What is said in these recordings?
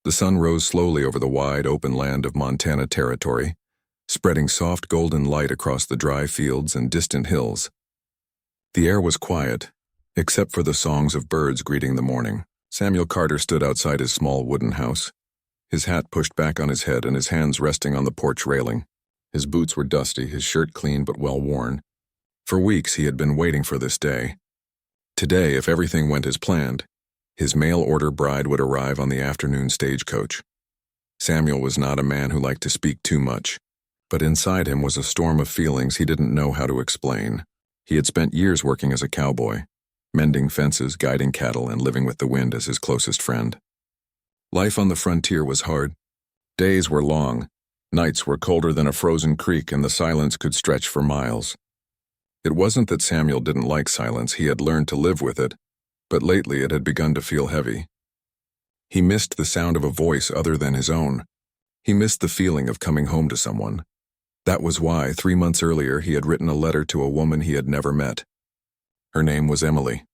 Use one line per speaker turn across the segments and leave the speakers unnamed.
The sun rose slowly over the wide, open land of Montana Territory, spreading soft golden light across the dry fields and distant hills. The air was quiet, except for the songs of birds greeting the morning. Samuel Carter stood outside his small wooden house, his hat pushed back on his head and his hands resting on the porch railing. His boots were dusty, his shirt clean but well worn. For weeks he had been waiting for this day. Today, if everything went as planned, his mail-order bride would arrive on the afternoon stagecoach. Samuel was not a man who liked to speak too much, but inside him was a storm of feelings he didn't know how to explain. He had spent years working as a cowboy, mending fences, guiding cattle, and living with the wind as his closest friend. Life on the frontier was hard. Days were long, nights were colder than a frozen creek, and the silence could stretch for miles. It wasn't that Samuel didn't like silence, he had learned to live with it, but lately it had begun to feel heavy. He missed the sound of a voice other than his own. He missed the feeling of coming home to someone. That was why, 3 months earlier, he had written a letter to a woman he had never met. Her name was Emily.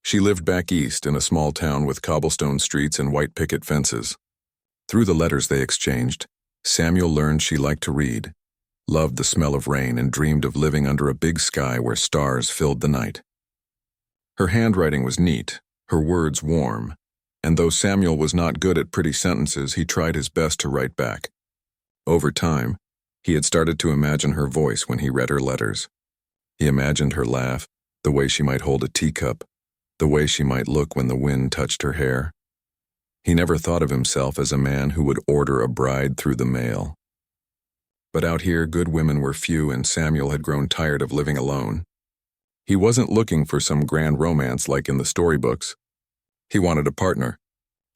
She lived back east in a small town with cobblestone streets and white picket fences. Through the letters they exchanged, Samuel learned she liked to read, loved the smell of rain, and dreamed of living under a big sky where stars filled the night. Her handwriting was neat, her words warm, and though Samuel was not good at pretty sentences, he tried his best to write back. Over time, he had started to imagine her voice when he read her letters. He imagined her laugh, the way she might hold a teacup, the way she might look when the wind touched her hair. He never thought of himself as a man who would order a bride through the mail. But out here, good women were few, and Samuel had grown tired of living alone. He wasn't looking for some grand romance like in the storybooks. He wanted a partner,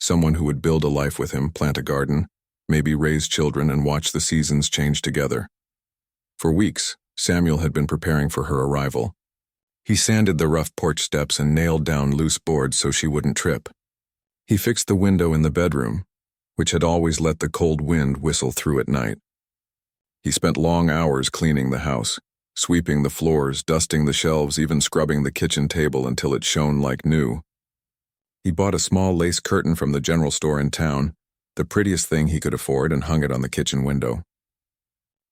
someone who would build a life with him, plant a garden, maybe raise children, and watch the seasons change together. For weeks, Samuel had been preparing for her arrival. He sanded the rough porch steps and nailed down loose boards so she wouldn't trip. He fixed the window in the bedroom, which had always let the cold wind whistle through at night. He spent long hours cleaning the house, sweeping the floors, dusting the shelves, even scrubbing the kitchen table until it shone like new. He bought a small lace curtain from the general store in town, the prettiest thing he could afford, and hung it on the kitchen window.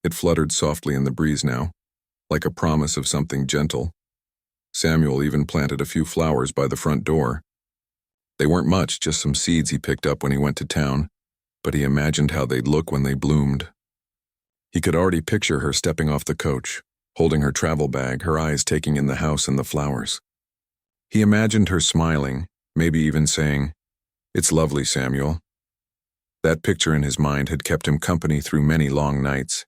It fluttered softly in the breeze now, like a promise of something gentle. Samuel even planted a few flowers by the front door. They weren't much, just some seeds he picked up when he went to town, but he imagined how they'd look when they bloomed. He could already picture her stepping off the coach, holding her travel bag, her eyes taking in the house and the flowers. He imagined her smiling, maybe even saying, "It's lovely, Samuel." That picture in his mind had kept him company through many long nights.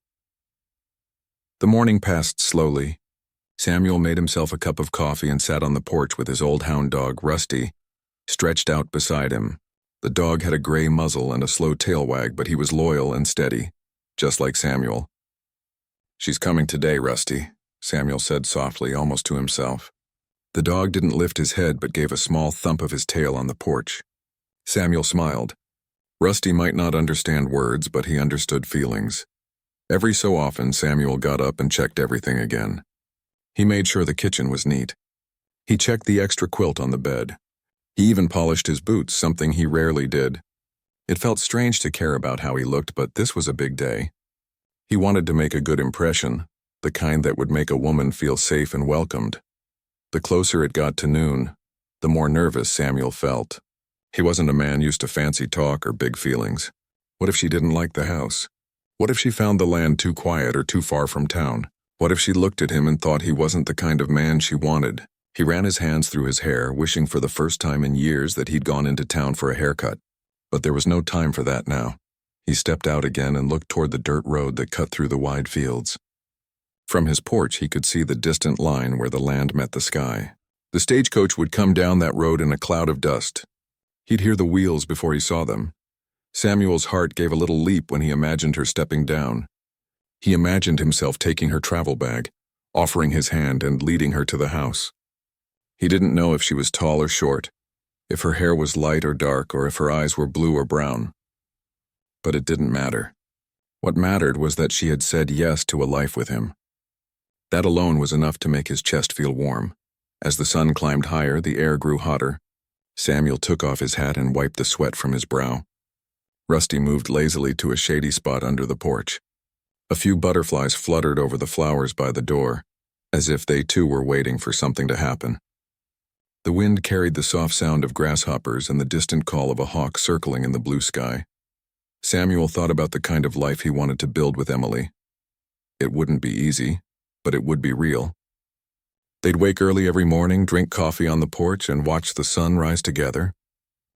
The morning passed slowly. Samuel made himself a cup of coffee and sat on the porch with his old hound dog, Rusty, stretched out beside him. The dog had a gray muzzle and a slow tail wag, but he was loyal and steady, just like Samuel. "She's coming today, Rusty," Samuel said softly, almost to himself. The dog didn't lift his head but gave a small thump of his tail on the porch. Samuel smiled. Rusty might not understand words, but he understood feelings. Every so often, Samuel got up and checked everything again. He made sure the kitchen was neat. He checked the extra quilt on the bed. He even polished his boots, something he rarely did. It felt strange to care about how he looked, but this was a big day. He wanted to make a good impression, the kind that would make a woman feel safe and welcomed. The closer it got to noon, the more nervous Samuel felt. He wasn't a man used to fancy talk or big feelings. What if she didn't like the house? What if she found the land too quiet or too far from town? What if she looked at him and thought he wasn't the kind of man she wanted? He ran his hands through his hair, wishing for the first time in years that he'd gone into town for a haircut. But there was no time for that now. He stepped out again and looked toward the dirt road that cut through the wide fields. From his porch, he could see the distant line where the land met the sky. The stagecoach would come down that road in a cloud of dust. He'd hear the wheels before he saw them. Samuel's heart gave a little leap when he imagined her stepping down. He imagined himself taking her travel bag, offering his hand and leading her to the house. He didn't know if she was tall or short, if her hair was light or dark, or if her eyes were blue or brown. But it didn't matter. What mattered was that she had said yes to a life with him. That alone was enough to make his chest feel warm. As the sun climbed higher, the air grew hotter. Samuel took off his hat and wiped the sweat from his brow. Rusty moved lazily to a shady spot under the porch. A few butterflies fluttered over the flowers by the door, as if they too were waiting for something to happen. The wind carried the soft sound of grasshoppers and the distant call of a hawk circling in the blue sky. Samuel thought about the kind of life he wanted to build with Emily. It wouldn't be easy, but it would be real. They'd wake early every morning, drink coffee on the porch, and watch the sun rise together.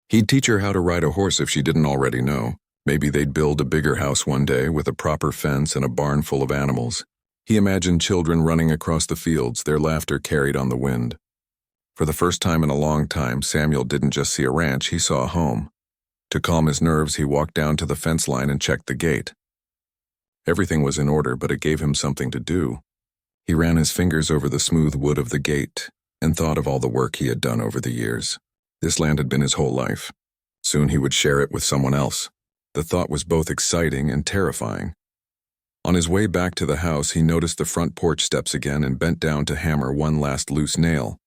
He'd teach her how to ride a horse if she didn't already know. Maybe they'd build a bigger house one day with a proper fence and a barn full of animals. He imagined children running across the fields, their laughter carried on the wind. For the first time in a long time, Samuel didn't just see a ranch, he saw a home. To calm his nerves, he walked down to the fence line and checked the gate. Everything was in order, but it gave him something to do. He ran his fingers over the smooth wood of the gate and thought of all the work he had done over the years. This land had been his whole life. Soon he would share it with someone else. The thought was both exciting and terrifying. On his way back to the house, he noticed the front porch steps again and bent down to hammer one last loose nail.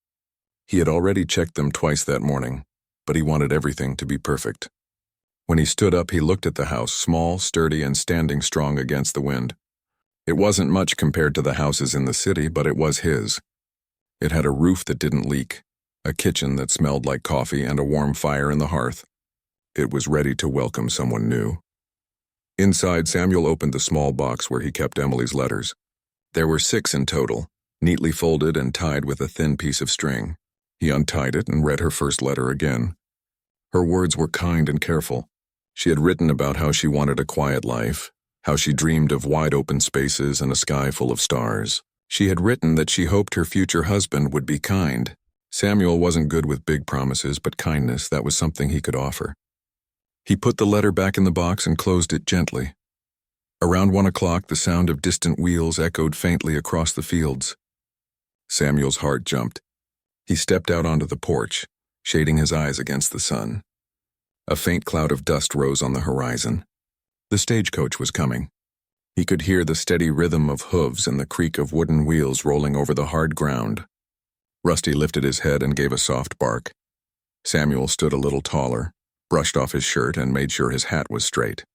He had already checked them twice that morning, but he wanted everything to be perfect. When he stood up, he looked at the house, small, sturdy, and standing strong against the wind. It wasn't much compared to the houses in the city, but it was his. It had a roof that didn't leak, a kitchen that smelled like coffee, and a warm fire in the hearth. It was ready to welcome someone new. Inside, Samuel opened the small box where he kept Emily's letters. There were 6 in total, neatly folded and tied with a thin piece of string. He untied it and read her first letter again. Her words were kind and careful. She had written about how she wanted a quiet life, how she dreamed of wide open spaces and a sky full of stars. She had written that she hoped her future husband would be kind. Samuel wasn't good with big promises, but kindness, that was something he could offer. He put the letter back in the box and closed it gently. Around 1 o'clock, the sound of distant wheels echoed faintly across the fields. Samuel's heart jumped. He stepped out onto the porch, shading his eyes against the sun. A faint cloud of dust rose on the horizon. The stagecoach was coming. He could hear the steady rhythm of hooves and the creak of wooden wheels rolling over the hard ground. Rusty lifted his head and gave a soft bark. Samuel stood a little taller, brushed off his shirt, and made sure his hat was straight.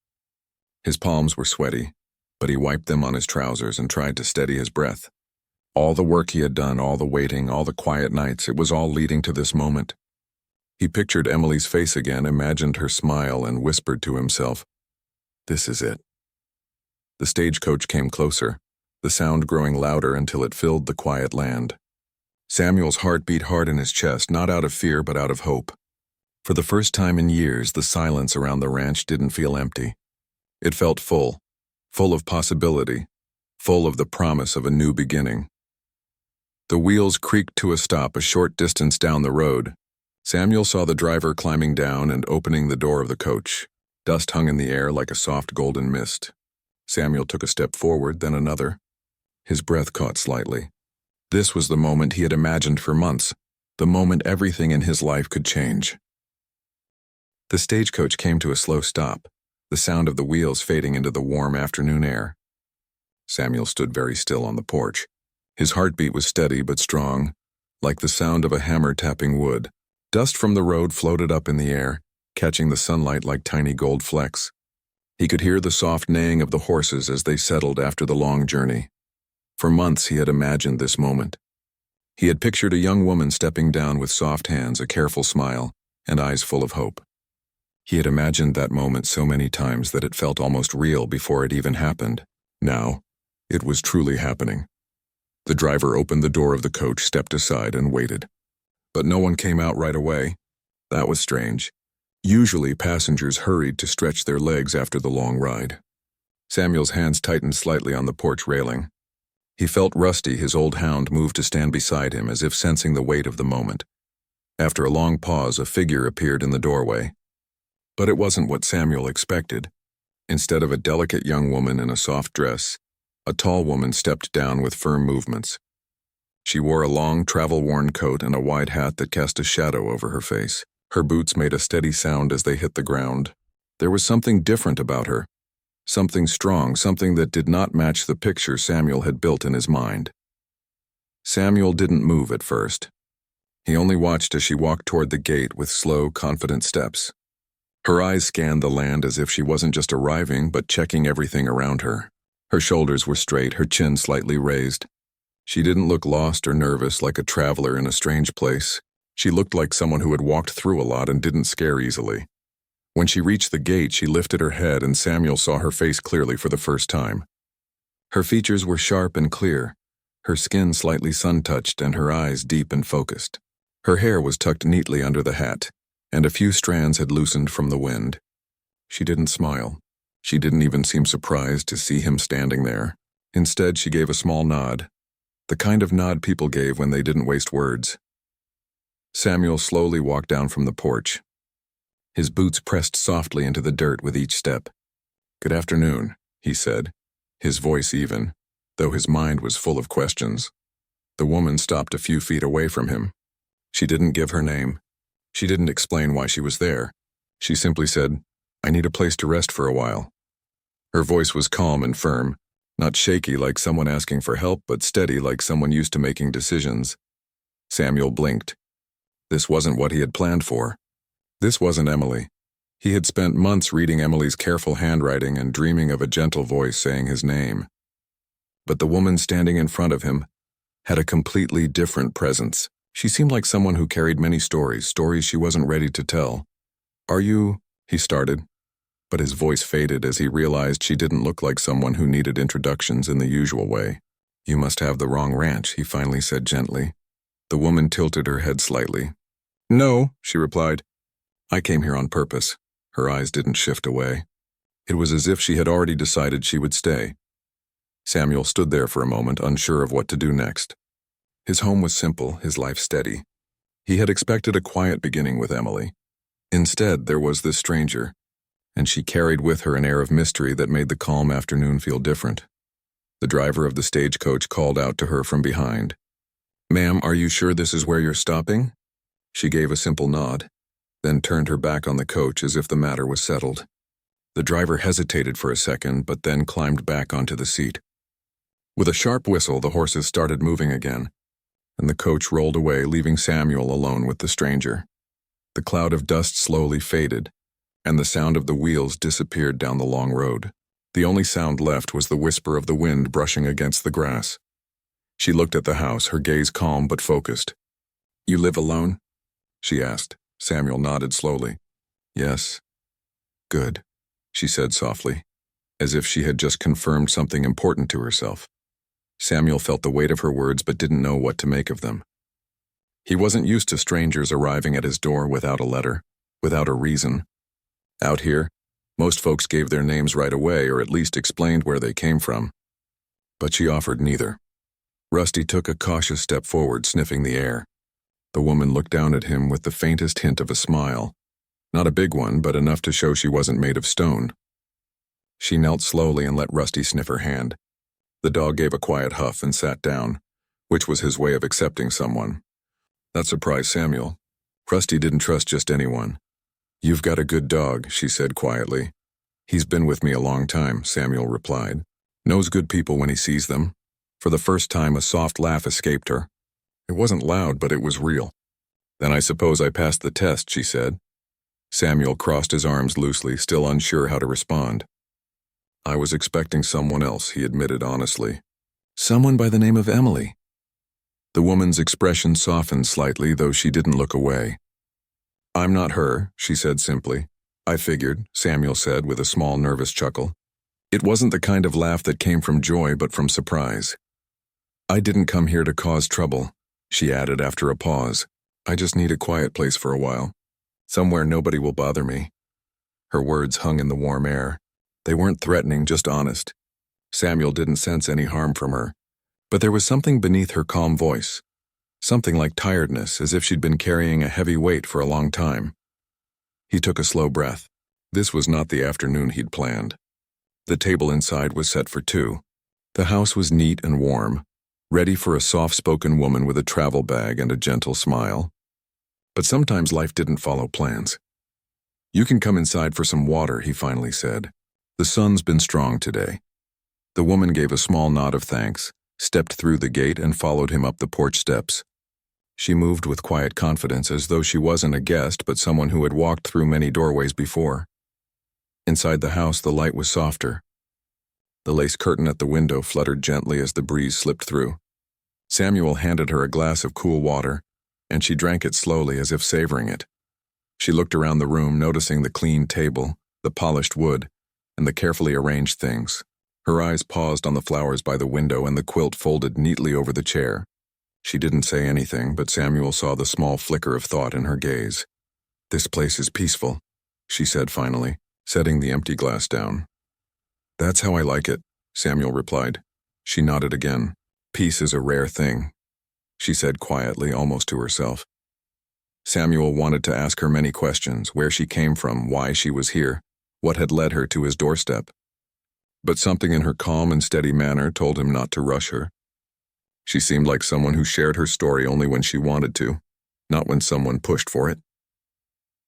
His palms were sweaty, but he wiped them on his trousers and tried to steady his breath. All the work he had done, all the waiting, all the quiet nights, it was all leading to this moment. He pictured Emily's face again, imagined her smile, and whispered to himself, "This is it." The stagecoach came closer, the sound growing louder until it filled the quiet land. Samuel's heart beat hard in his chest, not out of fear but out of hope. For the first time in years, the silence around the ranch didn't feel empty. It felt full, full of possibility, full of the promise of a new beginning. The wheels creaked to a stop a short distance down the road. Samuel saw the driver climbing down and opening the door of the coach. Dust hung in the air like a soft golden mist. Samuel took a step forward, then another. His breath caught slightly. This was the moment he had imagined for months, the moment everything in his life could change. The stagecoach came to a slow stop, the sound of the wheels fading into the warm afternoon air. Samuel stood very still on the porch. His heartbeat was steady but strong, like the sound of a hammer tapping wood. Dust from the road floated up in the air, catching the sunlight like tiny gold flecks. He could hear the soft neighing of the horses as they settled after the long journey. For months he had imagined this moment. He had pictured a young woman stepping down with soft hands, a careful smile, and eyes full of hope. He had imagined that moment so many times that it felt almost real before it even happened. Now, it was truly happening. The driver opened the door of the coach, stepped aside, and waited. But no one came out right away. That was strange. Usually, passengers hurried to stretch their legs after the long ride. Samuel's hands tightened slightly on the porch railing. He felt Rusty, his old hound, move to stand beside him, as if sensing the weight of the moment. After a long pause, a figure appeared in the doorway. But it wasn't what Samuel expected. Instead of a delicate young woman in a soft dress, a tall woman stepped down with firm movements. She wore a long, travel-worn coat and a wide hat that cast a shadow over her face. Her boots made a steady sound as they hit the ground. There was something different about her. Something strong, something that did not match the picture Samuel had built in his mind. Samuel didn't move at first. He only watched as she walked toward the gate with slow, confident steps. Her eyes scanned the land as if she wasn't just arriving, but checking everything around her. Her shoulders were straight, her chin slightly raised. She didn't look lost or nervous like a traveler in a strange place. She looked like someone who had walked through a lot and didn't scare easily. When she reached the gate, she lifted her head and Samuel saw her face clearly for the first time. Her features were sharp and clear, her skin slightly sun-touched and her eyes deep and focused. Her hair was tucked neatly under the hat, and a few strands had loosened from the wind. She didn't smile. She didn't even seem surprised to see him standing there. Instead, she gave a small nod, the kind of nod people gave when they didn't waste words. Samuel slowly walked down from the porch. His boots pressed softly into the dirt with each step. "Good afternoon," he said, his voice even, though his mind was full of questions. The woman stopped a few feet away from him. She didn't give her name. She didn't explain why she was there. She simply said, "I need a place to rest for a while." Her voice was calm and firm, not shaky like someone asking for help, but steady like someone used to making decisions. Samuel blinked. This wasn't what he had planned for. This wasn't Emily. He had spent months reading Emily's careful handwriting and dreaming of a gentle voice saying his name. But the woman standing in front of him had a completely different presence. She seemed like someone who carried many stories she wasn't ready to tell. "Are you?" he started, but his voice faded as he realized she didn't look like someone who needed introductions in the usual way. "You must have the wrong ranch," he finally said gently. The woman tilted her head slightly. "No," she replied. "I came here on purpose." Her eyes didn't shift away. It was as if she had already decided she would stay. Samuel stood there for a moment, unsure of what to do next. His home was simple, his life steady. He had expected a quiet beginning with Emily. Instead, there was this stranger, and she carried with her an air of mystery that made the calm afternoon feel different. The driver of the stagecoach called out to her from behind. "Ma'am, are you sure this is where you're stopping?" She gave a simple nod, then turned her back on the coach as if the matter was settled. The driver hesitated for a second, but then climbed back onto the seat. With a sharp whistle, the horses started moving again, and the coach rolled away, leaving Samuel alone with the stranger. The cloud of dust slowly faded, and the sound of the wheels disappeared down the long road. The only sound left was the whisper of the wind brushing against the grass. She looked at the house, her gaze calm but focused. "You live alone?" she asked. Samuel nodded slowly. "Yes." "Good," she said softly, as if she had just confirmed something important to herself. Samuel felt the weight of her words but didn't know what to make of them. He wasn't used to strangers arriving at his door without a letter, without a reason. Out here, most folks gave their names right away or at least explained where they came from. But she offered neither. Rusty took a cautious step forward, sniffing the air. The woman looked down at him with the faintest hint of a smile. Not a big one, but enough to show she wasn't made of stone. She knelt slowly and let Rusty sniff her hand. The dog gave a quiet huff and sat down, which was his way of accepting someone. That surprised Samuel. Rusty didn't trust just anyone. "You've got a good dog," she said quietly. "He's been with me a long time," Samuel replied. "Knows good people when he sees them." For the first time, a soft laugh escaped her. It wasn't loud, but it was real. "Then I suppose I passed the test," she said. Samuel crossed his arms loosely, still unsure how to respond. "I was expecting someone else," he admitted honestly. "Someone by the name of Emily." The woman's expression softened slightly, though she didn't look away. "I'm not her," she said simply. "I figured," Samuel said with a small nervous chuckle. It wasn't the kind of laugh that came from joy, but from surprise. "I didn't come here to cause trouble," she added after a pause. "I just need a quiet place for a while. Somewhere nobody will bother me." Her words hung in the warm air. They weren't threatening, just honest. Samuel didn't sense any harm from her. But there was something beneath her calm voice. Something like tiredness, as if she'd been carrying a heavy weight for a long time. He took a slow breath. This was not the afternoon he'd planned. The table inside was set for two. The house was neat and warm, ready for a soft-spoken woman with a travel bag and a gentle smile. But sometimes life didn't follow plans. "You can come inside for some water," he finally said. "The sun's been strong today." The woman gave a small nod of thanks, stepped through the gate, and followed him up the porch steps. She moved with quiet confidence, as though she wasn't a guest but someone who had walked through many doorways before. Inside the house, the light was softer. The lace curtain at the window fluttered gently as the breeze slipped through. Samuel handed her a glass of cool water, and she drank it slowly as if savoring it. She looked around the room, noticing the clean table, the polished wood, and the carefully arranged things. Her eyes paused on the flowers by the window and the quilt folded neatly over the chair. She didn't say anything, but Samuel saw the small flicker of thought in her gaze. "This place is peaceful," she said finally, setting the empty glass down. "That's how I like it," Samuel replied. She nodded again. "Peace is a rare thing," she said quietly, almost to herself. Samuel wanted to ask her many questions: where she came from, why she was here, what had led her to his doorstep. But something in her calm and steady manner told him not to rush her. She seemed like someone who shared her story only when she wanted to, not when someone pushed for it.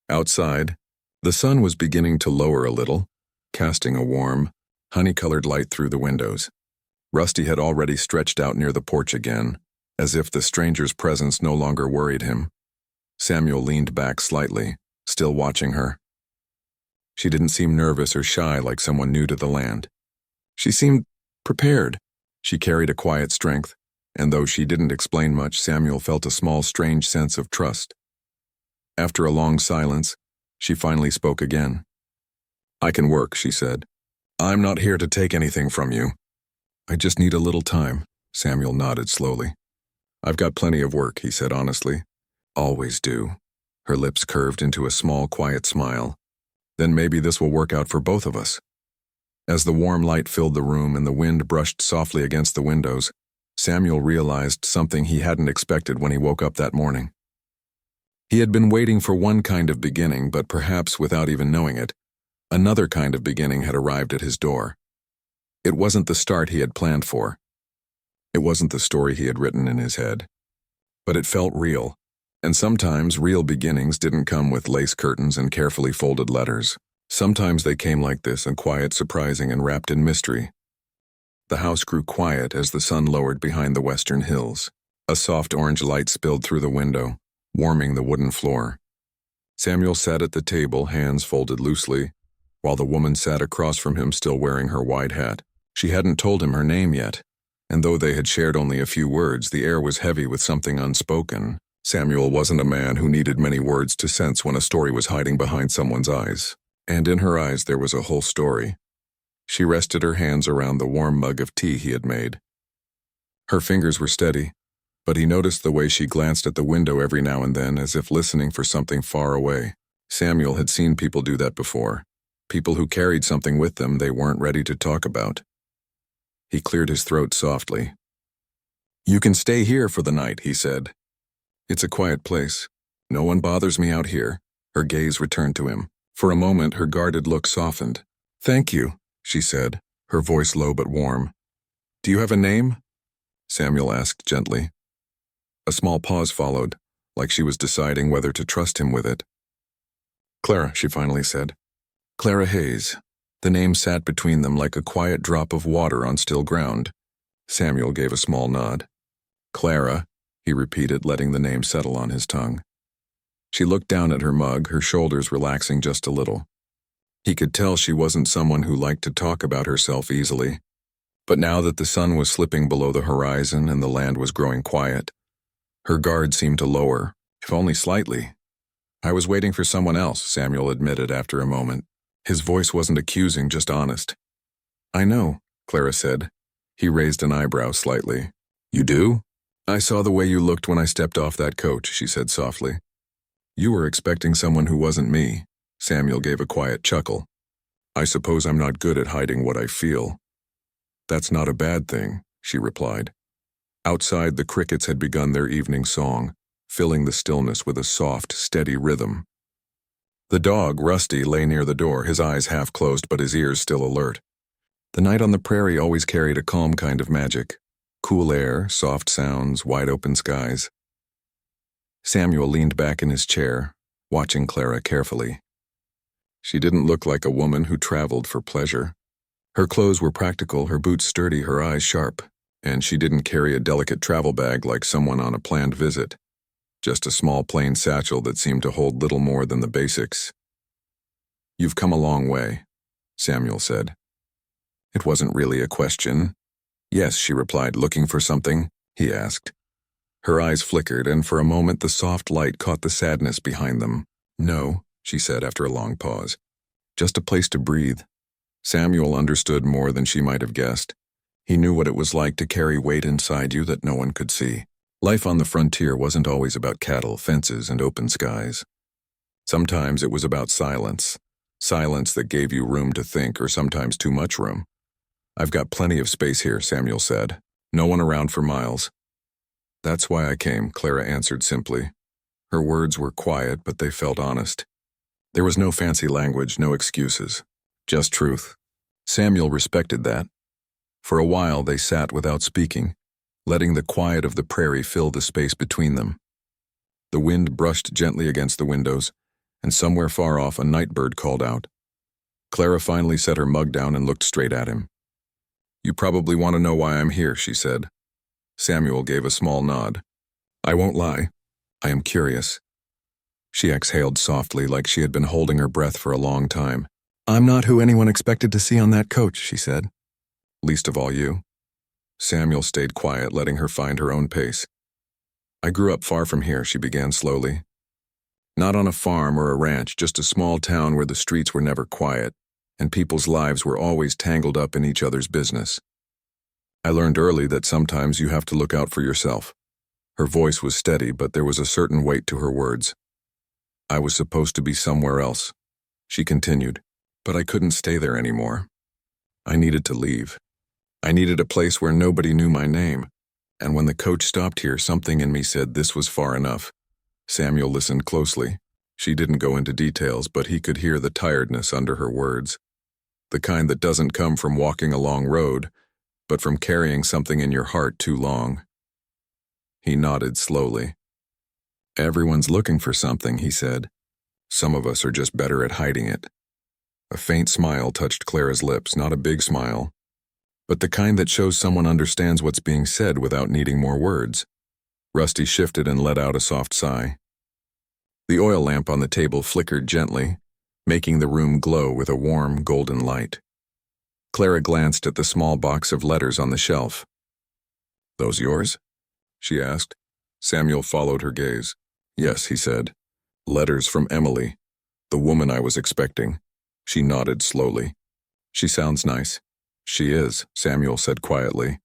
Outside, the sun was beginning to lower a little, casting a warm, honey-colored light through the windows. Rusty had already stretched out near the porch again, as if the stranger's presence no longer worried him. Samuel leaned back slightly, still watching her. She didn't seem nervous or shy like someone new to the land. She seemed prepared. She carried a quiet strength, and though she didn't explain much, Samuel felt a small, strange sense of trust. After a long silence, she finally spoke again. "I can work," she said. "I'm not here to take anything from you. I just need a little time." Samuel nodded slowly. "I've got plenty of work," he said honestly. "Always do." Her lips curved into a small, quiet smile. "Then maybe this will work out for both of us." As the warm light filled the room and the wind brushed softly against the windows, Samuel realized something he hadn't expected when he woke up that morning. He had been waiting for one kind of beginning, but perhaps without even knowing it, another kind of beginning had arrived at his door. It wasn't the start he had planned for. It wasn't the story he had written in his head. But it felt real, and sometimes real beginnings didn't come with lace curtains and carefully folded letters. Sometimes they came like this, and quiet, surprising, and wrapped in mystery. The house grew quiet as the sun lowered behind the western hills. A soft orange light spilled through the window, warming the wooden floor. Samuel sat at the table, hands folded loosely, while the woman sat across from him, still wearing her wide hat. She hadn't told him her name yet, and though they had shared only a few words, the air was heavy with something unspoken. Samuel wasn't a man who needed many words to sense when a story was hiding behind someone's eyes. And in her eyes there was a whole story. She rested her hands around the warm mug of tea he had made. Her fingers were steady, but he noticed the way she glanced at the window every now and then, as if listening for something far away. Samuel had seen people do that before. People who carried something with them they weren't ready to talk about. He cleared his throat softly. "You can stay here for the night," he said. "It's a quiet place. No one bothers me out here." Her gaze returned to him. For a moment, her guarded look softened. "Thank you," she said, her voice low but warm. "Do you have a name?" Samuel asked gently. A small pause followed, like she was deciding whether to trust him with it. "Clara," she finally said. "Clara Hayes." The name sat between them like a quiet drop of water on still ground. Samuel gave a small nod. "Clara," he repeated, letting the name settle on his tongue. She looked down at her mug, her shoulders relaxing just a little. He could tell she wasn't someone who liked to talk about herself easily. But now that the sun was slipping below the horizon and the land was growing quiet, her guard seemed to lower, if only slightly. "I was waiting for someone else," Samuel admitted after a moment. His voice wasn't accusing, just honest. "I know," Clara said. He raised an eyebrow slightly. "You do?" "I saw the way you looked when I stepped off that coach," she said softly. "You were expecting someone who wasn't me." Samuel gave a quiet chuckle. "I suppose I'm not good at hiding what I feel." "That's not a bad thing," she replied. Outside, the crickets had begun their evening song, filling the stillness with a soft, steady rhythm. The dog, Rusty, lay near the door, his eyes half closed but his ears still alert. The night on the prairie always carried a calm kind of magic. Cool air, soft sounds, wide open skies. Samuel leaned back in his chair, watching Clara carefully. She didn't look like a woman who traveled for pleasure. Her clothes were practical, her boots sturdy, her eyes sharp, and she didn't carry a delicate travel bag like someone on a planned visit. just a small plain satchel that seemed to hold little more than the basics. "You've come a long way," Samuel said. It wasn't really a question. "Yes," she replied. "Looking for something?" he asked. Her eyes flickered, and for a moment the soft light caught the sadness behind them. "No," she said after a long pause. "Just a place to breathe." Samuel understood more than she might have guessed. He knew what it was like to carry weight inside you that no one could see. Life on the frontier wasn't always about cattle, fences, and open skies. Sometimes it was about silence. Silence that gave you room to think, or sometimes too much room. "I've got plenty of space here," Samuel said. "No one around for miles." "That's why I came," Clara answered simply. Her words were quiet, but they felt honest. There was no fancy language, no excuses. Just truth. Samuel respected that. For a while they sat without speaking, letting the quiet of the prairie fill the space between them. The wind brushed gently against the windows, and somewhere far off a night bird called out. Clara finally set her mug down and looked straight at him. "You probably want to know why I'm here," she said. Samuel gave a small nod. "I won't lie. I am curious." She exhaled softly, like she had been holding her breath for a long time. "I'm not who anyone expected to see on that coach," she said. "Least of all you." Samuel stayed quiet, letting her find her own pace. "I grew up far from here," she began slowly. "Not on a farm or a ranch, just a small town where the streets were never quiet, and people's lives were always tangled up in each other's business. I learned early that sometimes you have to look out for yourself." Her voice was steady, but there was a certain weight to her words. "I was supposed to be somewhere else," she continued, "but I couldn't stay there anymore. I needed to leave. I needed a place where nobody knew my name, and when the coach stopped here, something in me said this was far enough." Samuel listened closely. She didn't go into details, but he could hear the tiredness under her words. The kind that doesn't come from walking a long road, but from carrying something in your heart too long. He nodded slowly. "Everyone's looking for something," he said. "Some of us are just better at hiding it." A faint smile touched Clara's lips, not a big smile, but the kind that shows someone understands what's being said without needing more words. Rusty shifted and let out a soft sigh. The oil lamp on the table flickered gently, making the room glow with a warm, golden light. Clara glanced at the small box of letters on the shelf. "Those yours?" she asked. Samuel followed her gaze. "Yes," he said. "Letters from Emily, the woman I was expecting." She nodded slowly. "She sounds nice." "She is," Samuel said quietly.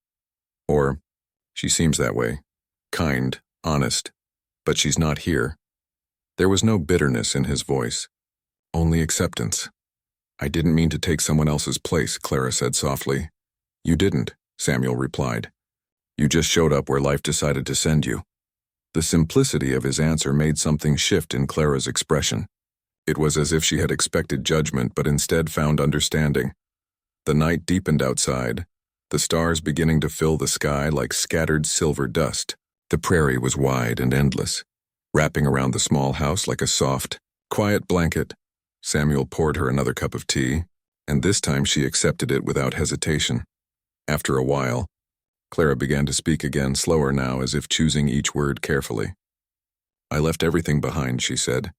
"Or, she seems that way. Kind, honest. But she's not here." There was no bitterness in his voice, only acceptance. "I didn't mean to take someone else's place," Clara said softly. "You didn't," Samuel replied. "You just showed up where life decided to send you." The simplicity of his answer made something shift in Clara's expression. It was as if she had expected judgment but instead found understanding. The night deepened outside, the stars beginning to fill the sky like scattered silver dust. The prairie was wide and endless, wrapping around the small house like a soft, quiet blanket. Samuel poured her another cup of tea, and this time she accepted it without hesitation. After a while, Clara began to speak again, slower now, as if choosing each word carefully. "I left everything behind," she said.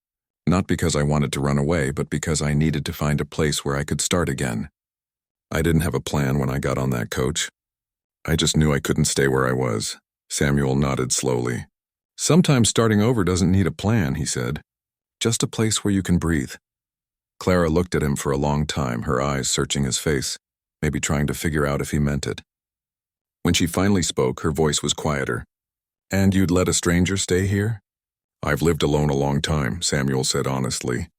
"Not because I wanted to run away, but because I needed to find a place where I could start again. I didn't have a plan when I got on that coach. I just knew I couldn't stay where I was." Samuel nodded slowly. "Sometimes starting over doesn't need a plan," he said. "Just a place where you can breathe." Clara looked at him for a long time, her eyes searching his face, maybe trying to figure out if he meant it. When she finally spoke, her voice was quieter. "And you'd let a stranger stay here?" "I've lived alone a long time," Samuel said honestly.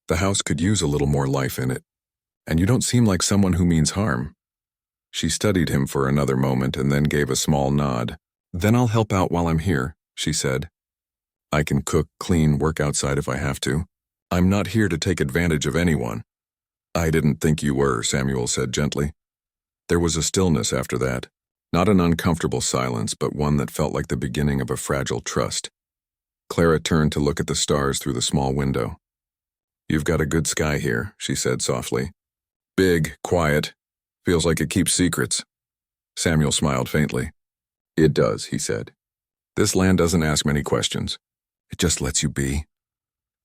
"The house could use a little more life in it. And you don't seem like someone who means harm." She studied him for another moment and then gave a small nod. "Then I'll help out while I'm here," she said. "I can cook, clean, work outside if I have to. I'm not here to take advantage of anyone." "I didn't think you were," Samuel said gently. There was a stillness after that, not an uncomfortable silence, but one that felt like the beginning of a fragile trust. Clara turned to look at the stars through the small window. "You've got a good sky here," she said softly. "Big, quiet, feels like it keeps secrets." Samuel smiled faintly. "It does," he said. "This land doesn't ask many questions. It just lets you be.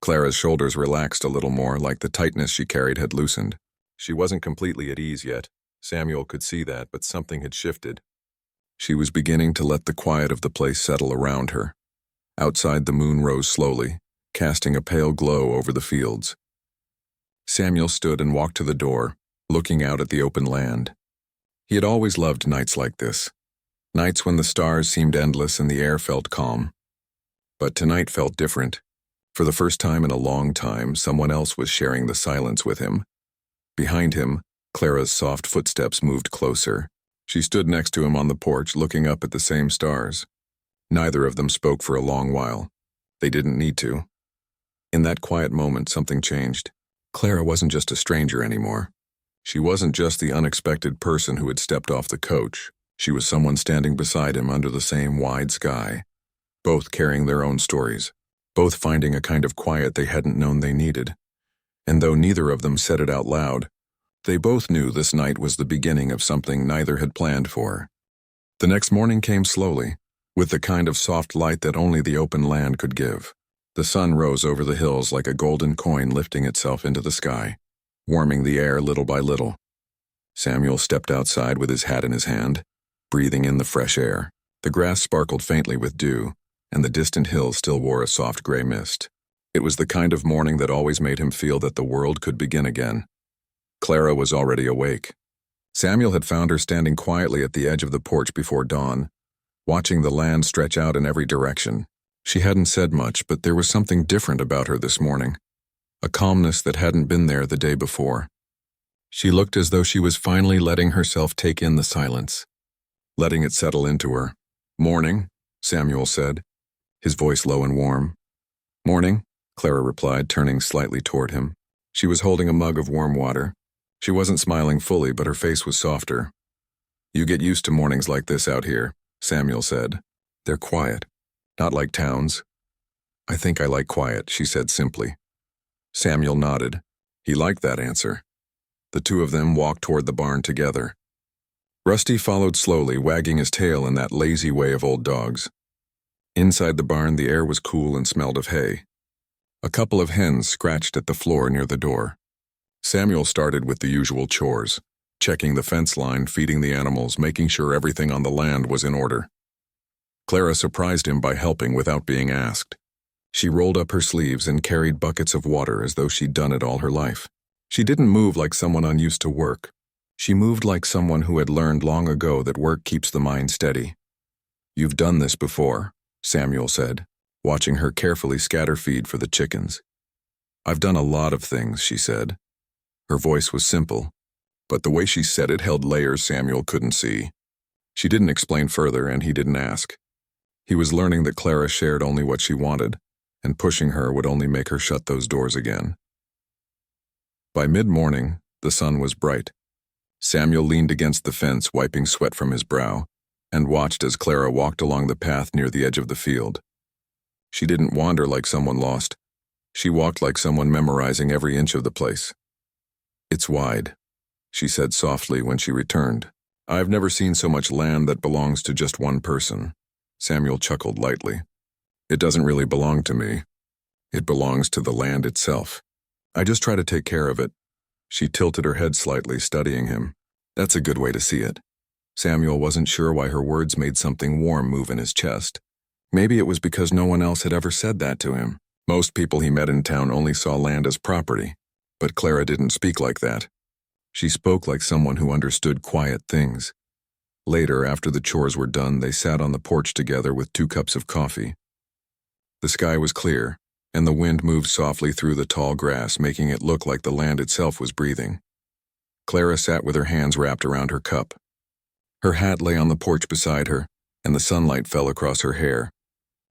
Clara's shoulders relaxed a little more, like the tightness she carried had loosened. She wasn't completely at ease yet. Samuel could see that, but something had shifted. She was beginning to let the quiet of the place settle around her. Outside, the moon rose slowly, casting a pale glow over the fields. Samuel stood and walked to the door, looking out at the open land. He had always loved nights like this, nights when the stars seemed endless and the air felt calm. But tonight felt different. For the first time in a long time, someone else was sharing the silence with him. Behind him, Clara's soft footsteps moved closer. She stood next to him on the porch, looking up at the same stars. Neither of them spoke for a long while. They didn't need to. In that quiet moment, something changed. Clara wasn't just a stranger anymore. She wasn't just the unexpected person who had stepped off the coach. She was someone standing beside him under the same wide sky, both carrying their own stories, both finding a kind of quiet they hadn't known they needed. And though neither of them said it out loud, they both knew this night was the beginning of something neither had planned for. The next morning came slowly, with the kind of soft light that only the open land could give. The sun rose over the hills like a golden coin lifting itself into the sky, warming the air little by little. Samuel stepped outside with his hat in his hand, breathing in the fresh air. The grass sparkled faintly with dew, and the distant hills still wore a soft gray mist. It was the kind of morning that always made him feel that the world could begin again. Clara was already awake. Samuel had found her standing quietly at the edge of the porch before dawn, watching the land stretch out in every direction. She hadn't said much, but there was something different about her this morning, a calmness that hadn't been there the day before. She looked as though she was finally letting herself take in the silence, letting it settle into her. "Morning," Samuel said, his voice low and warm. "Morning," Clara replied, turning slightly toward him. She was holding a mug of warm water. She wasn't smiling fully, but her face was softer. "You get used to mornings like this out here," Samuel said. "They're quiet, not like towns." "I think I like quiet," she said simply. Samuel nodded. He liked that answer. The two of them walked toward the barn together. Rusty followed slowly, wagging his tail in that lazy way of old dogs. Inside the barn, the air was cool and smelled of hay. A couple of hens scratched at the floor near the door. Samuel started with the usual chores, checking the fence line, feeding the animals, making sure everything on the land was in order. Clara surprised him by helping without being asked. She rolled up her sleeves and carried buckets of water as though she'd done it all her life. She didn't move like someone unused to work. She moved like someone who had learned long ago that work keeps the mind steady. "You've done this before," Samuel said, watching her carefully scatter feed for the chickens. "I've done a lot of things," she said. Her voice was simple, but the way she said it held layers Samuel couldn't see. She didn't explain further, and he didn't ask. He was learning that Clara shared only what she wanted, and pushing her would only make her shut those doors again. By mid-morning, the sun was bright. Samuel leaned against the fence, wiping sweat from his brow, and watched as Clara walked along the path near the edge of the field. She didn't wander like someone lost. She walked like someone memorizing every inch of the place. "It's wide," she said softly when she returned. "I've never seen so much land that belongs to just one person." Samuel chuckled lightly. "It doesn't really belong to me. It belongs to the land itself. I just try to take care of it." She tilted her head slightly, studying him. "That's a good way to see it." Samuel wasn't sure why her words made something warm move in his chest. Maybe it was because no one else had ever said that to him. Most people he met in town only saw land as property, but Clara didn't speak like that. She spoke like someone who understood quiet things. Later, after the chores were done, they sat on the porch together with 2 cups of coffee. The sky was clear, and the wind moved softly through the tall grass, making it look like the land itself was breathing. Clara sat with her hands wrapped around her cup. Her hat lay on the porch beside her, and the sunlight fell across her hair.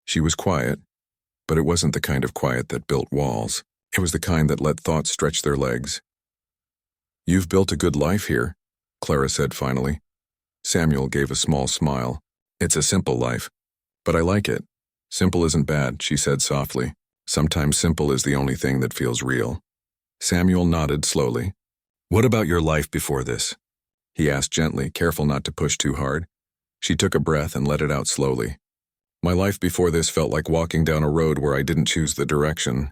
She was quiet, but it wasn't the kind of quiet that built walls. It was the kind that let thoughts stretch their legs. "You've built a good life here," Clara said finally. Samuel gave a small smile. "It's a simple life, but I like it." "Simple isn't bad," she said softly. "Sometimes simple is the only thing that feels real." Samuel nodded slowly. "What about your life before this?" he asked gently, careful not to push too hard. She took a breath and let it out slowly. My life before this felt like walking down a road where I didn't choose the direction.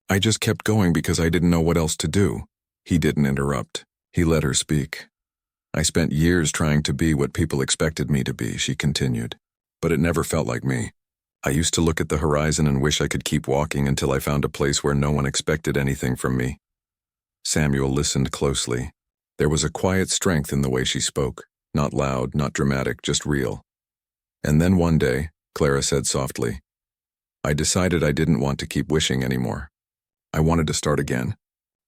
I just kept going because I didn't know what else to do. He didn't interrupt. He let her speak. I spent years trying to be what people expected me to be, she continued. But it never felt like me. I used to look at the horizon and wish I could keep walking until I found a place where no one expected anything from me. Samuel listened closely. There was a quiet strength in the way she spoke. Not loud, not dramatic, just real. And then one day, Clara said softly, I decided I didn't want to keep wishing anymore. I wanted to start again.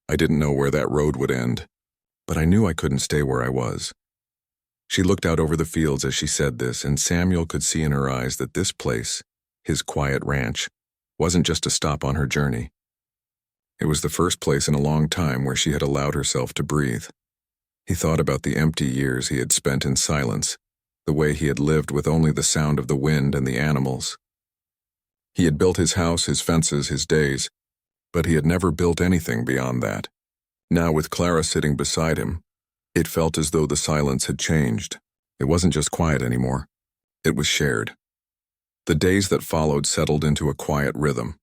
I didn't know where that road would end, but I knew I couldn't stay where I was. She looked out over the fields as she said this, and Samuel could see in her eyes that this place, his quiet ranch, wasn't just a stop on her journey. It was the first place in a long time where she had allowed herself to breathe. He thought about the empty years he had spent in silence, the way he had lived with only the sound of the wind and the animals. He had built his house, his fences, his days, but he had never built anything beyond that. Now, with Clara sitting beside him, it felt as though the silence had changed. It wasn't just quiet anymore. It was shared. The days that followed settled into a quiet rhythm.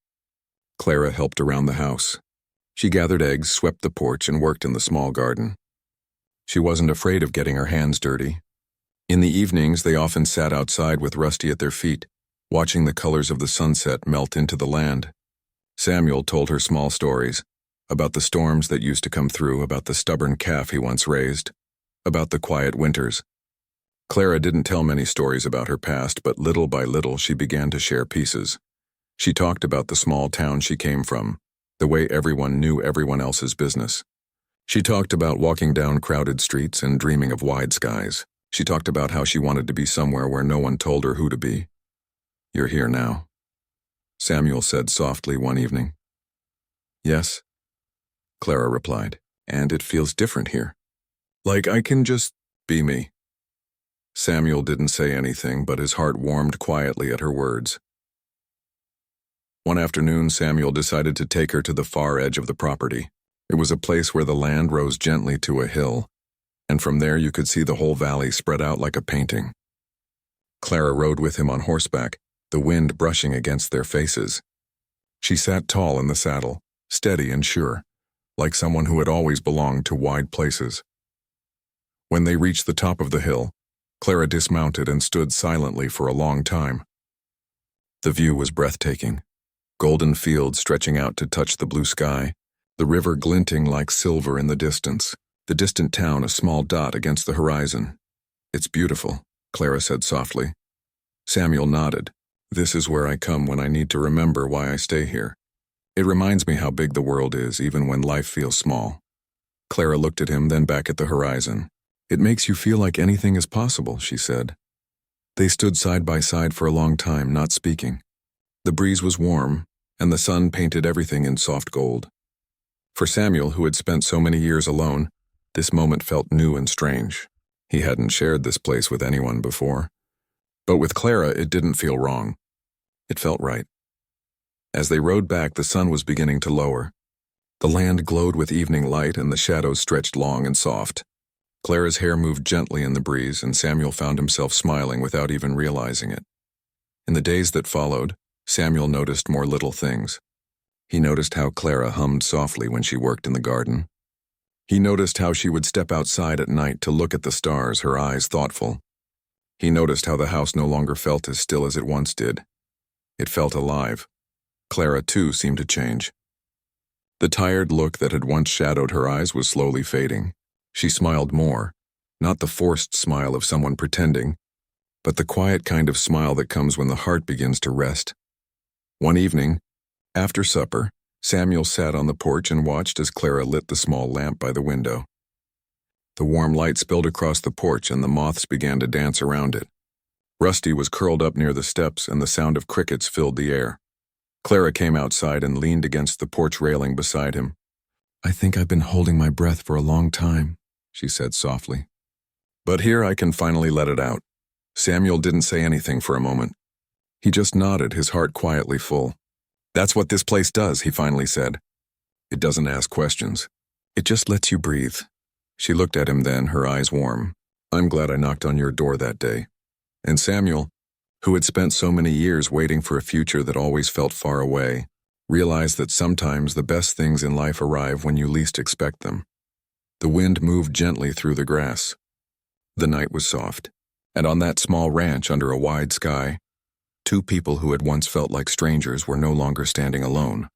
Clara helped around the house. She gathered eggs, swept the porch, and worked in the small garden. She wasn't afraid of getting her hands dirty. In the evenings, they often sat outside with Rusty at their feet, watching the colors of the sunset melt into the land. Samuel told her small stories, about the storms that used to come through, about the stubborn calf he once raised, about the quiet winters. Clara didn't tell many stories about her past, but little by little she began to share pieces. She talked about the small town she came from, the way everyone knew everyone else's business. She talked about walking down crowded streets and dreaming of wide skies. She talked about how she wanted to be somewhere where no one told her who to be. You're here now, Samuel said softly one evening. Yes, Clara replied, and it feels different here. Like I can just be me. Samuel didn't say anything, but his heart warmed quietly at her words. One afternoon, Samuel decided to take her to the far edge of the property. It was a place where the land rose gently to a hill, and from there you could see the whole valley spread out like a painting. Clara rode with him on horseback, the wind brushing against their faces. She sat tall in the saddle, steady and sure, like someone who had always belonged to wide places. When they reached the top of the hill, Clara dismounted and stood silently for a long time. The view was breathtaking. Golden fields stretching out to touch the blue sky, the river glinting like silver in the distance, the distant town a small dot against the horizon. It's beautiful, Clara said softly. Samuel nodded. This is where I come when I need to remember why I stay here. It reminds me how big the world is, even when life feels small. Clara looked at him, then back at the horizon. It makes you feel like anything is possible, she said. They stood side by side for a long time, not speaking. The breeze was warm, and the sun painted everything in soft gold. For Samuel, who had spent so many years alone, this moment felt new and strange. He hadn't shared this place with anyone before. But with Clara, it didn't feel wrong. It felt right. As they rode back, the sun was beginning to lower. The land glowed with evening light, and the shadows stretched long and soft. Clara's hair moved gently in the breeze, and Samuel found himself smiling without even realizing it. In the days that followed, Samuel noticed more little things. He noticed how Clara hummed softly when she worked in the garden. He noticed how she would step outside at night to look at the stars, her eyes thoughtful. He noticed how the house no longer felt as still as it once did. It felt alive. Clara, too, seemed to change. The tired look that had once shadowed her eyes was slowly fading. She smiled more, not the forced smile of someone pretending, but the quiet kind of smile that comes when the heart begins to rest. One evening, after supper, Samuel sat on the porch and watched as Clara lit the small lamp by the window. The warm light spilled across the porch and the moths began to dance around it. Rusty was curled up near the steps and the sound of crickets filled the air. Clara came outside and leaned against the porch railing beside him. I think I've been holding my breath for a long time, she said softly. But here I can finally let it out. Samuel didn't say anything for a moment. He just nodded, his heart quietly full. That's what this place does, he finally said. It doesn't ask questions. It just lets you breathe. She looked at him then, her eyes warm. I'm glad I knocked on your door that day. And Samuel, who had spent so many years waiting for a future that always felt far away, realized that sometimes the best things in life arrive when you least expect them. The wind moved gently through the grass. The night was soft, and on that small ranch under a wide sky, two people who had once felt like strangers were no longer standing alone.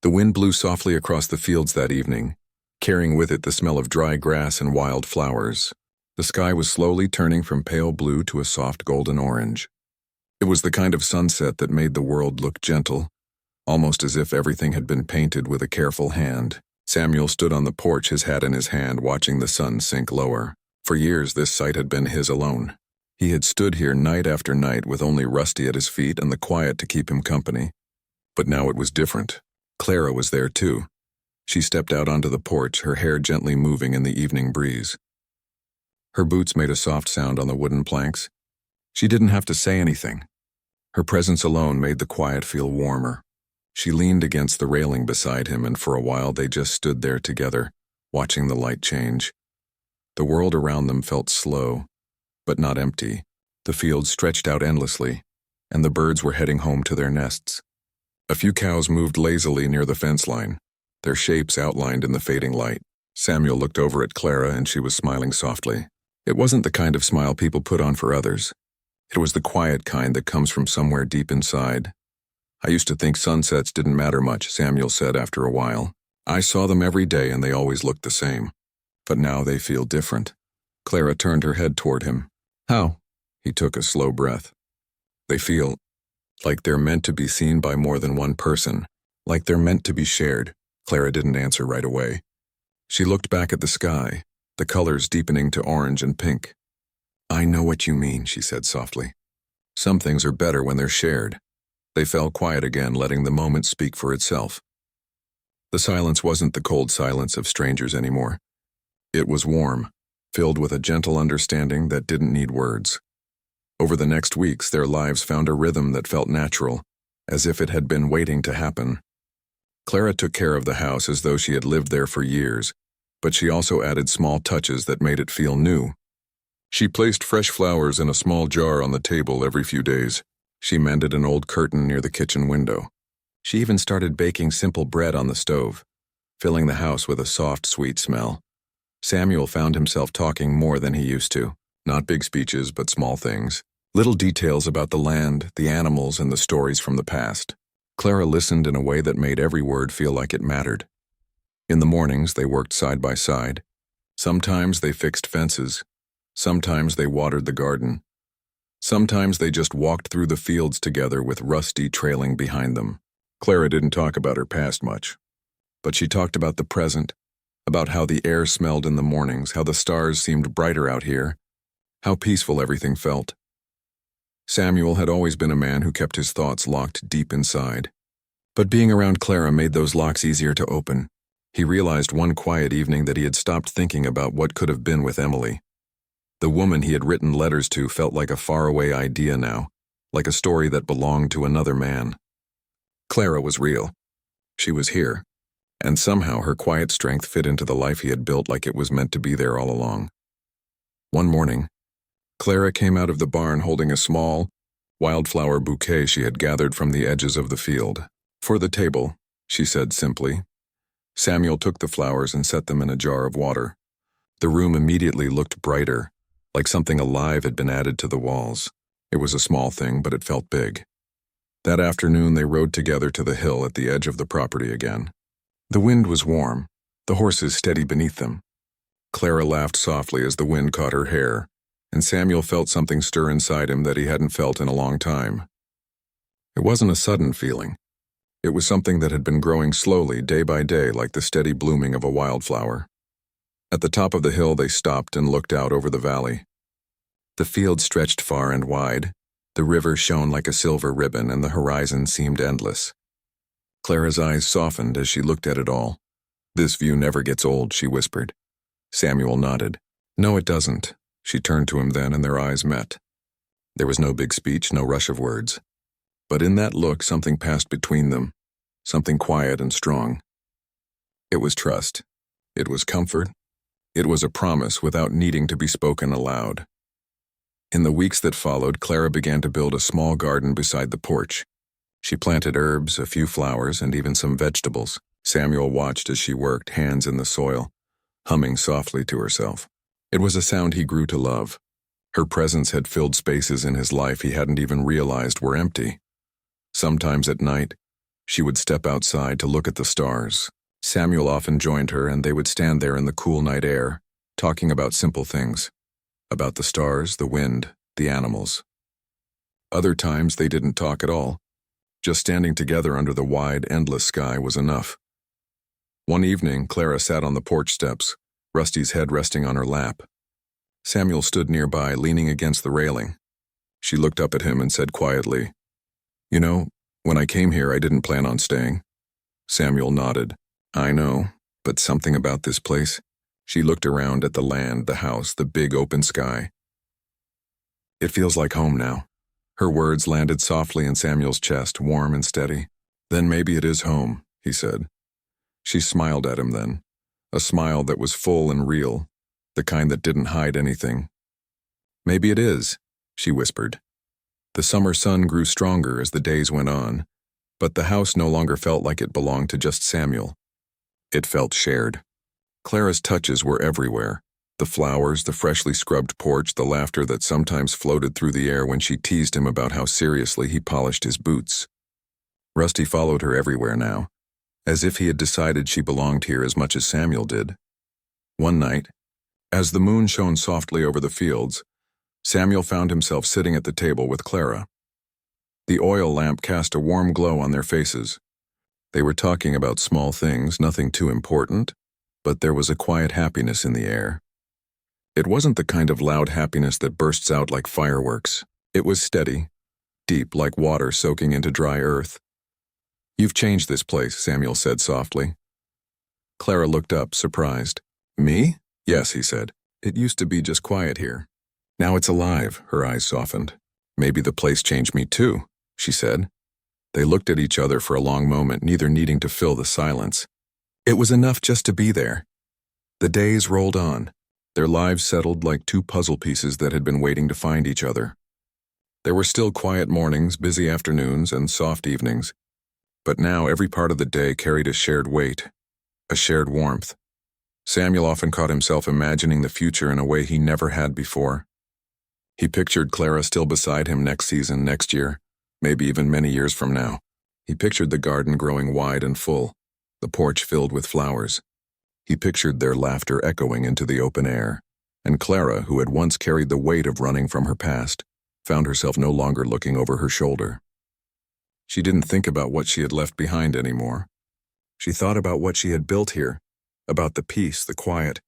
The wind blew softly across the fields that evening, carrying with it the smell of dry grass and wild flowers. The sky was slowly turning from pale blue to a soft golden orange. It was the kind of sunset that made the world look gentle, almost as if everything had been painted with a careful hand. Samuel stood on the porch, his hat in his hand, watching the sun sink lower. For years, this sight had been his alone. He had stood here night after night with only Rusty at his feet and the quiet to keep him company. But now it was different. Clara was there too. She stepped out onto the porch, her hair gently moving in the evening breeze. Her boots made a soft sound on the wooden planks. She didn't have to say anything. Her presence alone made the quiet feel warmer. She leaned against the railing beside him, and for a while they just stood there together, watching the light change. The world around them felt slow, but not empty. The fields stretched out endlessly, and the birds were heading home to their nests. A few cows moved lazily near the fence line, their shapes outlined in the fading light. Samuel looked over at Clara, and she was smiling softly. It wasn't the kind of smile people put on for others. It was the quiet kind that comes from somewhere deep inside. "I used to think sunsets didn't matter much," Samuel said after a while. "I saw them every day and they always looked the same. But now they feel different." Clara turned her head toward him. "How?" He took a slow breath. "They feel like they're meant to be seen by more than one person, like they're meant to be shared." Clara didn't answer right away. She looked back at the sky, the colors deepening to orange and pink. "I know what you mean," she said softly. "Some things are better when they're shared." They fell quiet again, letting the moment speak for itself. The silence wasn't the cold silence of strangers anymore. It was warm, filled with a gentle understanding that didn't need words. Over the next weeks, their lives found a rhythm that felt natural, as if it had been waiting to happen. Clara took care of the house as though she had lived there for years, but she also added small touches that made it feel new. She placed fresh flowers in a small jar on the table every few days. She mended an old curtain near the kitchen window. She even started baking simple bread on the stove, filling the house with a soft, sweet smell. Samuel found himself talking more than he used to. Not big speeches, but small things. Little details about the land, the animals, and the stories from the past. Clara listened in a way that made every word feel like it mattered. In the mornings, they worked side by side. Sometimes they fixed fences. Sometimes they watered the garden. Sometimes they just walked through the fields together with Rusty trailing behind them. Clara didn't talk about her past much, but she talked about the present, about how the air smelled in the mornings, how the stars seemed brighter out here, how peaceful everything felt. Samuel had always been a man who kept his thoughts locked deep inside. But being around Clara made those locks easier to open. He realized one quiet evening that he had stopped thinking about what could have been with Emily. The woman he had written letters to felt like a faraway idea now, like a story that belonged to another man. Clara was real. She was here, and somehow her quiet strength fit into the life he had built like it was meant to be there all along. One morning, Clara came out of the barn holding a small, wildflower bouquet she had gathered from the edges of the field. "For the table," she said simply. Samuel took the flowers and set them in a jar of water. The room immediately looked brighter, like something alive had been added to the walls. It was a small thing, but it felt big. That afternoon they rode together to the hill at the edge of the property again. The wind was warm, the horses steady beneath them. Clara laughed softly as the wind caught her hair, and Samuel felt something stir inside him that he hadn't felt in a long time. It wasn't a sudden feeling. It was something that had been growing slowly, day by day, like the steady blooming of a wildflower. At the top of the hill they stopped and looked out over the valley. The field stretched far and wide, the river shone like a silver ribbon, and the horizon seemed endless. Clara's eyes softened as she looked at it all. "This view never gets old," she whispered. Samuel nodded. "No, it doesn't." She turned to him then, and their eyes met. There was no big speech, no rush of words. But in that look, something passed between them, something quiet and strong. It was trust. It was comfort. It was a promise without needing to be spoken aloud. In the weeks that followed, Clara began to build a small garden beside the porch. She planted herbs, a few flowers, and even some vegetables. Samuel watched as she worked, hands in the soil, humming softly to herself. It was a sound he grew to love. Her presence had filled spaces in his life he hadn't even realized were empty. Sometimes at night, she would step outside to look at the stars. Samuel often joined her, and they would stand there in the cool night air, talking about simple things. About the stars, the wind, the animals. Other times they didn't talk at all. Just standing together under the wide, endless sky was enough. One evening, Clara sat on the porch steps, Rusty's head resting on her lap. Samuel stood nearby, leaning against the railing. She looked up at him and said quietly, "You know, when I came here, I didn't plan on staying." Samuel nodded. "I know, but something about this place." She looked around at the land, the house, the big open sky. "It feels like home now." Her words landed softly in Samuel's chest, warm and steady. "Then maybe it is home," he said. She smiled at him then, a smile that was full and real, the kind that didn't hide anything. "Maybe it is," she whispered. The summer sun grew stronger as the days went on, but the house no longer felt like it belonged to just Samuel. It felt shared. Clara's touches were everywhere. The flowers, the freshly scrubbed porch, the laughter that sometimes floated through the air when she teased him about how seriously he polished his boots. Rusty followed her everywhere now, as if he had decided she belonged here as much as Samuel did. One night, as the moon shone softly over the fields, Samuel found himself sitting at the table with Clara. The oil lamp cast a warm glow on their faces. They were talking about small things, nothing too important, but there was a quiet happiness in the air. It wasn't the kind of loud happiness that bursts out like fireworks. It was steady, deep like water soaking into dry earth. "You've changed this place," Samuel said softly. Clara looked up, surprised. "Me?" "Yes," he said. "It used to be just quiet here. Now it's alive." Her eyes softened. "Maybe the place changed me too," she said. They looked at each other for a long moment, neither needing to fill the silence. It was enough just to be there. The days rolled on. Their lives settled like two puzzle pieces that had been waiting to find each other. There were still quiet mornings, busy afternoons, and soft evenings. But now every part of the day carried a shared weight, a shared warmth. Samuel often caught himself imagining the future in a way he never had before. He pictured Clara still beside him next season, next year, maybe even many years from now. He pictured the garden growing wide and full, the porch filled with flowers. He pictured their laughter echoing into the open air, and Clara, who had once carried the weight of running from her past, found herself no longer looking over her shoulder. She didn't think about what she had left behind anymore. She thought about what she had built here, about the peace, the quiet,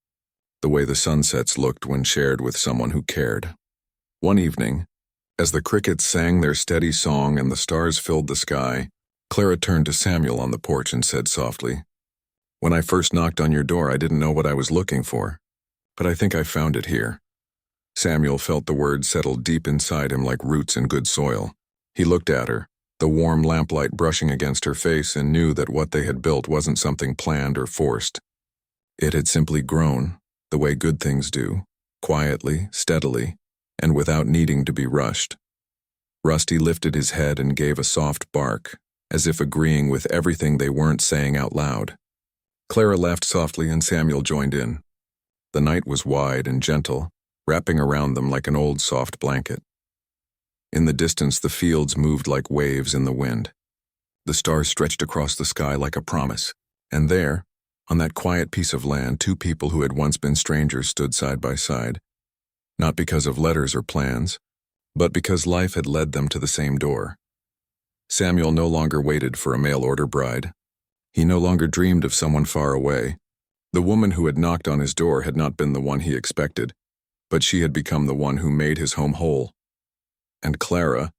the way the sunsets looked when shared with someone who cared. One evening, as the crickets sang their steady song and the stars filled the sky, Clara turned to Samuel on the porch and said softly, "When I first knocked on your door, I didn't know what I was looking for, but I think I found it here." Samuel felt the words settle deep inside him like roots in good soil. He looked at her, the warm lamplight brushing against her face, and knew that what they had built wasn't something planned or forced. It had simply grown, the way good things do, quietly, steadily, and without needing to be rushed. Rusty lifted his head and gave a soft bark, as if agreeing with everything they weren't saying out loud. Clara laughed softly and Samuel joined in. The night was wide and gentle, wrapping around them like an old soft blanket. In the distance, the fields moved like waves in the wind. The stars stretched across the sky like a promise, and there, on that quiet piece of land, two people who had once been strangers stood side by side, not because of letters or plans, but because life had led them to the same door. Samuel no longer waited for a mail-order bride. He no longer dreamed of someone far away. The woman who had knocked on his door had not been the one he expected, but she had become the one who made his home whole. And Clara,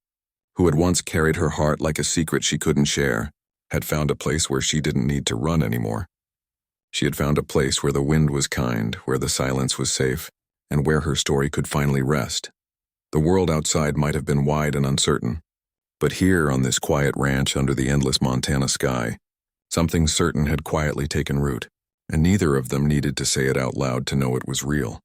who had once carried her heart like a secret she couldn't share, had found a place where she didn't need to run anymore. She had found a place where the wind was kind, where the silence was safe, and where her story could finally rest. The world outside might have been wide and uncertain, but here on this quiet ranch under the endless Montana sky, something certain had quietly taken root, and neither of them needed to say it out loud to know it was real.